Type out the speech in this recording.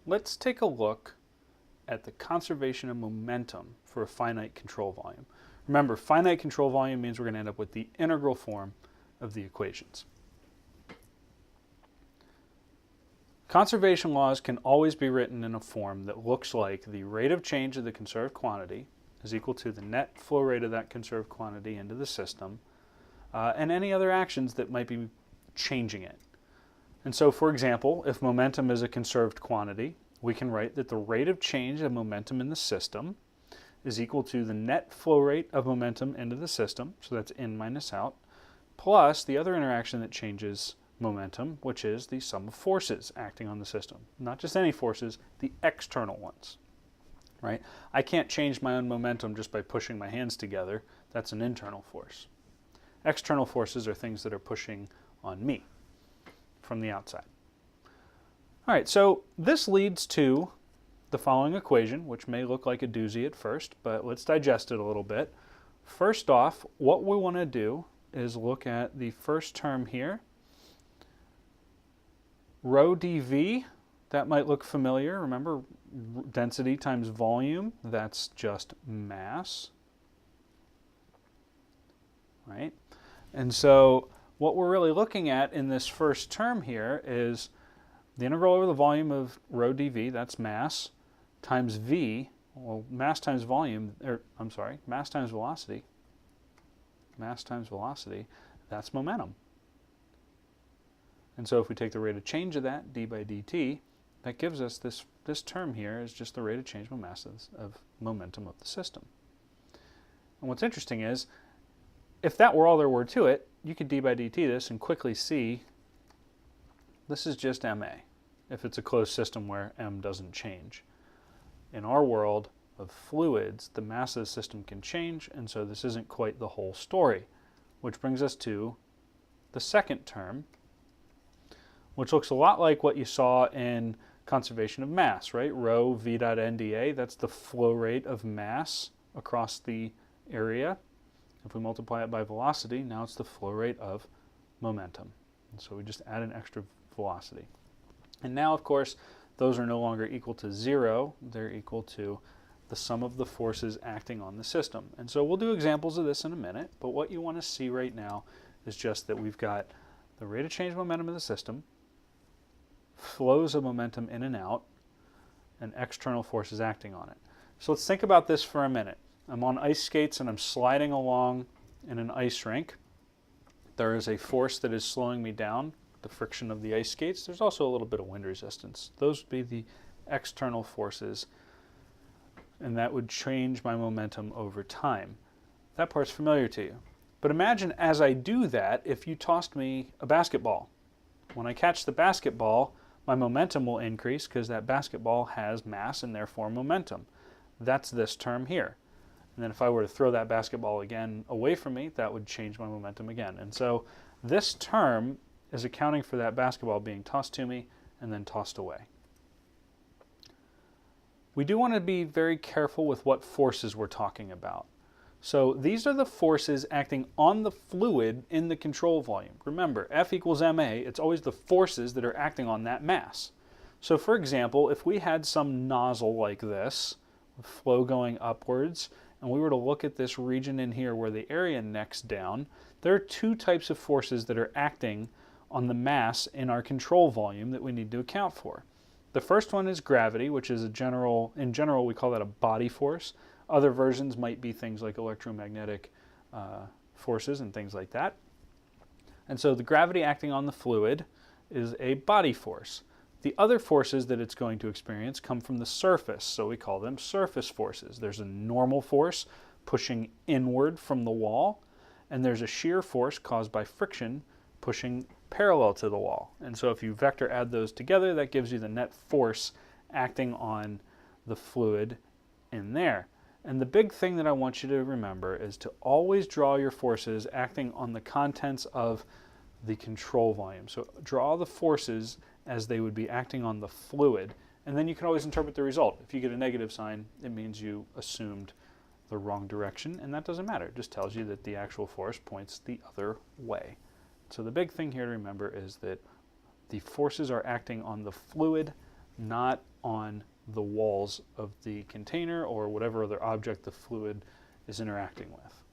let's take a look at the conservation of momentum for a finite control volume. Remember, finite control volume means we're going to end up with the integral form of the equations. Conservation laws can always be written in a form that looks like the rate of change of the conserved quantity is equal to the net flow rate of that conserved quantity into the system, and any other actions that might be changing it. And so, for example, if momentum is a conserved quantity, we can write that the rate of change of momentum in the system is equal to the net flow rate of momentum into the system, so that's in minus out, plus the other interaction that changes momentum, which is the sum of forces acting on the system. Not just any forces, the external ones. Right? I can't change my own momentum just by pushing my hands together. That's an internal force. External forces are things that are pushing on me from the outside. All right, so this leads to the following equation, which may look like a doozy at first, but let's digest it a little bit. First off, what we want to do is look at the first term here. Rho dV, that might look familiar. Remember, density times volume, that's just mass, right? And so what we're really looking at in this first term here is the integral over the volume of rho dV, that's mass, times v, well, mass times volume, mass times velocity, that's momentum. And so if we take the rate of change of that, d by dt, that gives us this term here is just the rate of change of momentum of the system. And what's interesting is, if that were all there were to it, you could d by dt this and quickly see this is just ma, if it's a closed system where m doesn't change. In our world of fluids, the mass of the system can change, and so this isn't quite the whole story, which brings us to the second term, which looks a lot like what you saw in conservation of mass, right? Rho v dot nda, that's the flow rate of mass across the area. If we multiply it by velocity, now it's the flow rate of momentum. And so we just add an extra velocity. And now, of course, those are no longer equal to 0. They're equal to the sum of the forces acting on the system. And so we'll do examples of this in a minute, but what you want to see right now is just that we've got the rate of change momentum of the system, flows of momentum in and out, and external forces acting on it. So let's think about this for a minute. I'm on ice skates and I'm sliding along in an ice rink. There is a force that is slowing me down, the friction of the ice skates. There's also a little bit of wind resistance. Those would be the external forces, and that would change my momentum over time. That part's familiar to you. But imagine as I do that, if you tossed me a basketball. When I catch the basketball, my momentum will increase because that basketball has mass and therefore momentum. That's this term here. And then if I were to throw that basketball again away from me, that would change my momentum again. And so this term is accounting for that basketball being tossed to me and then tossed away. We do want to be very careful with what forces we're talking about. So these are the forces acting on the fluid in the control volume. Remember, F equals ma, it's always the forces that are acting on that mass. So for example, if we had some nozzle like this, with flow going upwards, and we were to look at this region in here where the area necks down, there are two types of forces that are acting on the mass in our control volume that we need to account for. The first one is gravity, which is in general we call that a body force. Other versions might be things like electromagnetic forces and things like that. And so the gravity acting on the fluid is a body force. The other forces that it's going to experience come from the surface, so we call them surface forces. There's a normal force pushing inward from the wall, and there's a shear force caused by friction pushing parallel to the wall. And so if you vector add those together, that gives you the net force acting on the fluid in there. And the big thing that I want you to remember is to always draw your forces acting on the contents of the control volume. So draw the forces as they would be acting on the fluid, and then you can always interpret the result. If you get a negative sign, it means you assumed the wrong direction, and that doesn't matter. It just tells you that the actual force points the other way. So the big thing here to remember is that the forces are acting on the fluid, not on the walls of the container or whatever other object the fluid is interacting with.